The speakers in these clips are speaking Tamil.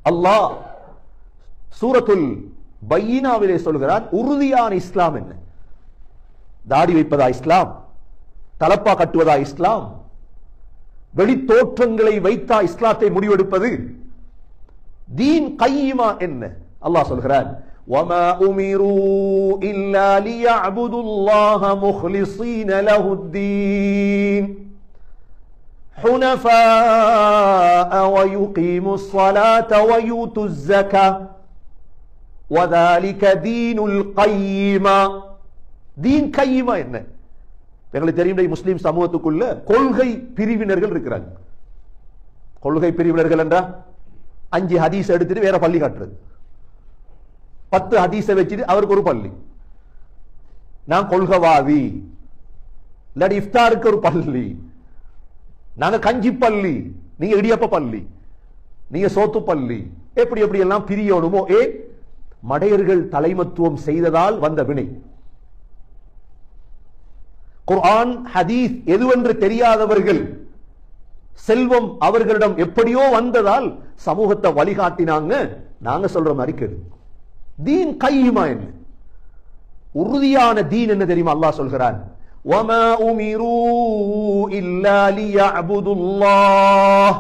அல்லாஹ் சூரத்துல் பையினாவிலே சொல்கிறான், உறுதியான இஸ்லாம் என்ன? தாடி வைப்பதா இஸ்லாம்? தலப்பா கட்டுவதா இஸ்லாம்? வெளி தோற்றங்களை வைத்தா இஸ்லாத்தை முடிவெடுப்பது? தீன் கையிமா என்ன? அல்லாஹ் சொல்கிறான், وَمَا أُمِرُوا إِلَّا لِيَعْبُدُوا اللَّهَ مُخْلِصِينَ لَهُ الدِّينَ حُنَفَاءَ وَيُقِيمُوا الصَّلَاةَ وَيُؤْتُوا الزَّكَاةَ وَذَلِكَ دِينُ الْقَيِّمَةِ. தீன் கையிமா என்ன? எங்களுக்கு தெரியும், முஸ்லிம் சமூகத்துக்குள்ள கொள்கை பிரிவினர்கள் இருக்கிறாங்க. கொள்கை பிரிவினர்கள் என்றா 5 ஹதீஸ் எடுத்துட்டு வேற பள்ளி காட்டுறது, 10 ஹதீஸை வச்சுட்டு அவருக்கு ஒரு பள்ளி. நான் கொள்கவாதி, இல்லாட்டி இஃப்தாருக்கு ஒரு பள்ளி, நாங்க கஞ்சி பள்ளி, நீங்க இடியப்ப பள்ளி, நீங்க சோத்து பள்ளி, எப்படி எப்படி எல்லாம் பிரியணுமோ. ஏன்? மடையர்கள் தலைமத்துவம் செய்ததால் வந்த வினை. குர்ஆன் ஹதீஸ் எதுவென்று தெரியாதவர்கள், செல்வம் அவர்களிடம் எப்படியோ வந்ததால் சமூகத்தை வழிகாட்டினாங்க. நாங்க சொல்ற மாதிரி கேளு. தீன் கையிமா என்ன? உறுதியான தீன் என்ன தெரியுமா? அல்லாஹ் சொல்கிறான், وَمَا أُمِرُوا إِلَّا لِيَعْبُدُوا اللَّهَ.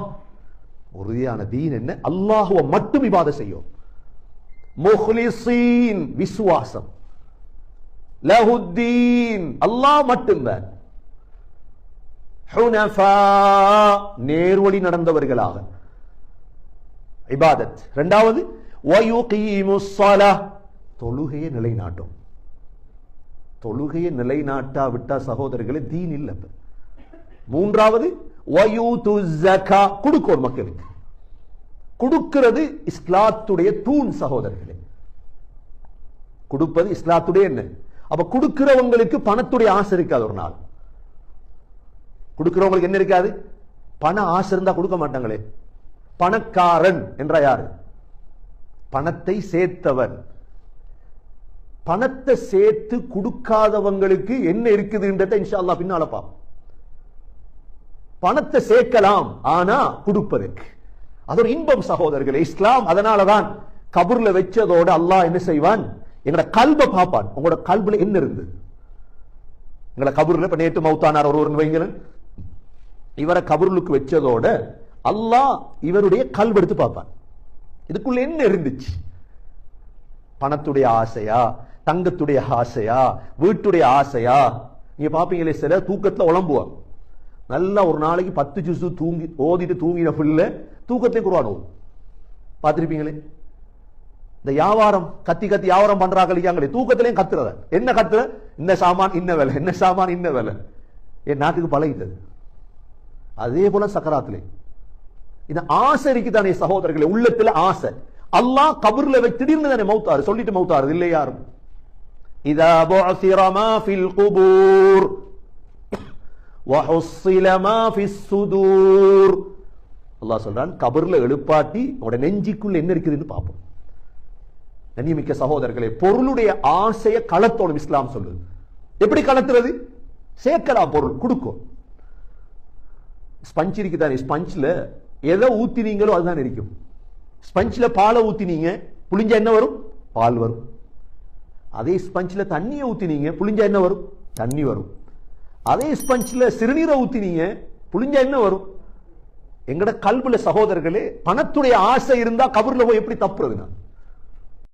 உறுதியான தீன் என்ன? அல்லாஹ்வை மட்டும் இபாதத் செய்யும். முஹ்லிஸீன், விசுவாசம். லஹுத்தீன், அல்லாஹ் மட்டும்தான். ஹுனஃபா, நேர்வழி நடந்தவர்களாக இபாதத். இரண்டாவது, வயுகீமுஸ் ஸலாஹ், தொழுகையை நிலைநாட்டும். தொழுகையை நிலைநாட்டா விட்டா சகோதரர்களே தீன் இல்ல. மூன்றாவது, வயூதுஸ் ஸகா, கொடுக்கும் மக்களுக்கு. கொடுக்கிறது இஸ்லாத்துடைய தூண் சகோதரர்களே. கொடுப்பது இஸ்லாத்துடைய என்ன? அப்ப கொடுக்கிறவங்களுக்கு பணத்துடைய ஆசை இருக்காது. ஒரு நாள் கொடுக்கிறவங்களுக்கு என்ன இருக்காது? பண ஆசை இருந்தா கொடுக்க மாட்டாங்களே. பணக்காரன் என்ற யாரு? பணத்தை சேர்த்தவன். பணத்தை சேர்த்து கொடுக்காதவங்களுக்கு என்ன இருக்குதுன்றத இன்ஷா அல்லாஹ் பின்னால பார்ப்போம். பணத்தை சேர்க்கலாம், ஆனா கொடுப்பதற்கு அது ஒரு இன்பம் சகோதரர்களே. இஸ்லாம் அதனாலதான் கபூர்ல வச்சதோட அல்லாஹ் என்ன செய்வான்? எங்களோட கல்பை பார்ப்பான். உங்களோட கல்புல என்ன இருந்து? எங்களோட கபூர்ல இப்ப நேற்று மௌத்தானார் ஒருவர் வைங்களேன், இவரை கபூருக்கு வச்சதோட அல்லாஹ் இவருடைய கல்பு எடுத்து பார்ப்பான். இதுக்குள்ள என்ன இருந்துச்சு? பணத்துடைய ஆசையா, தங்கத்துடைய ஆசையா, வீட்டுடைய ஆசையா? நீங்க பாப்பீங்களே, சில தூக்கத்துல உழம்புவாங்க. நல்லா ஒரு நாளைக்கு 10 ஜுசு தூங்கி ஓதிட்டு தூங்கின பிள்ளை தூக்கத்தை குர்ஆன் ஓதும். பார்த்திருப்பீங்களே, இந்த வியாபாரம் கத்தி கத்தி வியாபாரம் பண்றாங்களே, தூக்கத்திலையும் கத்துறத. என்ன கத்துற? இந்த சாமான் இன்ன வேலை, என்ன சாமான் இன்ன வேலை. என் நாட்டுக்கு பழகிட்டது. அதே போல சக்கராத்திலே இந்த ஆசை இருக்குதானே சகோதரர்களே, உள்ளத்துல ஆசை. அல்லாஹ் கபர்ல வச்சு திடீர்னு தானே மௌத்தாரு, சொல்லிட்டு மௌத்தாரு இல்லை யாரும். இதா புஅசிர மா ஃபில் குபூர் வஹுஸ்ஸில மா ஃபிஸ் சுதூர். அல்லாஹ் சொல்றான், கபர்ல எழுப்பாட்டி உங்களோட நெஞ்சிக்குள்ள என்ன இருக்குதுன்னு பார்ப்போம். கண்ணியமிக்க சகோதரர்களே, பொருளுடைய ஆசையை களத்தோடும் இஸ்லாம் சொல்லுது. எப்படி களத்துறது? சேர்க்கலாம், பொருள் கொடுக்கும். ஸ்பஞ்ச் இருக்குதானே, ஸ்பஞ்ச்ல எதை ஊத்தினீங்களோ அதுதான் இருக்கும். ஸ்பஞ்ச்ல பாலை ஊத்தினீங்க, புளிஞ்சா என்ன வரும்? பால் வரும். அதே ஸ்பஞ்ச்ல தண்ணியை ஊத்தினீங்க, புளிஞ்சா என்ன வரும்? தண்ணி வரும். அதே ஸ்பஞ்ச்ல சிறுநீரை ஊத்தினீங்க, புளிஞ்சா என்ன வரும்? எங்கட கல்புல சகோதரர்களே, பணத்துடைய ஆசை இருந்தா கபர்ல போய் எப்படி தப்புறது? நான்